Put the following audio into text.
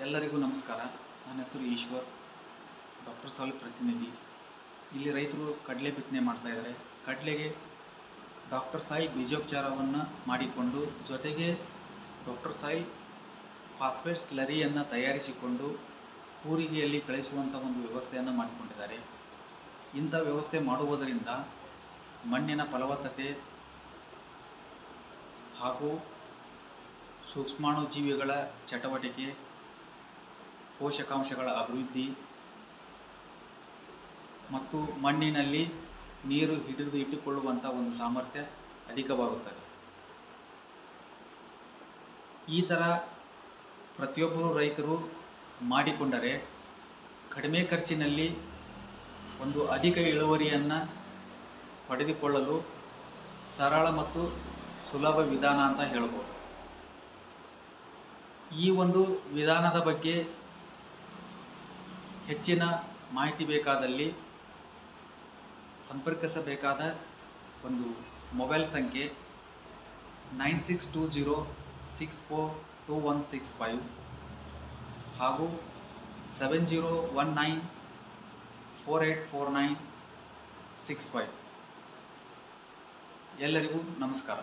ಎಲ್ಲರಿಗೂ ನಮಸ್ಕಾರ. ನನ್ನ ಹೆಸರು ಈಶ್ವರ್, ಡಾಕ್ಟರ್ ಸಾಯಿಲ್ ಪ್ರತಿನಿಧಿ. ಇಲ್ಲಿ ರೈತರು ಕಡಲೆ ಬಿತ್ತನೆ ಮಾಡ್ತಾಯಿದ್ದಾರೆ. ಕಡಲೆಗೆ ಡಾಕ್ಟರ್ ಸಾಯಿಲ್ ಬೀಜೋಪಚಾರವನ್ನು ಮಾಡಿಕೊಂಡು ಜೊತೆಗೆ ಡಾಕ್ಟರ್ ಸಾಯಿಲ್ ಫಾಸ್ಫೇಟ್ ಸ್ಲರಿಯನ್ನು ತಯಾರಿಸಿಕೊಂಡು ಕೂರಿಗೆಯಲ್ಲಿ ಕಳಿಸುವಂಥ ಒಂದು ವ್ಯವಸ್ಥೆಯನ್ನು ಮಾಡಿಕೊಂಡಿದ್ದಾರೆ. ಇಂಥ ವ್ಯವಸ್ಥೆ ಮಾಡುವುದರಿಂದ ಮಣ್ಣಿನ ಫಲವತ್ತತೆ ಹಾಗೂ ಸೂಕ್ಷ್ಮಾಣುಜೀವಿಗಳ ಚಟುವಟಿಕೆ, ಪೋಷಕಾಂಶಗಳ ಅಭಿವೃದ್ಧಿ ಮತ್ತು ಮಣ್ಣಿನಲ್ಲಿ ನೀರು ಹಿಡಿದು ಇಟ್ಟುಕೊಳ್ಳುವಂಥ ಒಂದು ಸಾಮರ್ಥ್ಯ ಅಧಿಕವಾಗುತ್ತದೆ. ಈ ಥರ ಪ್ರತಿಯೊಬ್ಬರು ರೈತರು ಮಾಡಿಕೊಂಡರೆ ಕಡಿಮೆ ಖರ್ಚಿನಲ್ಲಿ ಒಂದು ಅಧಿಕ ಇಳುವರಿಯನ್ನು ಪಡೆದುಕೊಳ್ಳಲು ಸರಳ ಮತ್ತು ಸುಲಭ ವಿಧಾನ ಅಂತ ಹೇಳ್ಬೋದು. ಈ ಒಂದು ವಿಧಾನದ ಬಗ್ಗೆ ಹೆಚ್ಚಿನ ಮಾಹಿತಿ ಬೇಕಾದಲ್ಲಿ ಸಂಪರ್ಕಿಸಬೇಕಾದ ಒಂದು ಮೊಬೈಲ್ ಸಂಖ್ಯೆ 9620642165 ಹಾಗೂ 7019484965. ಎಲ್ಲರಿಗೂ ನಮಸ್ಕಾರ.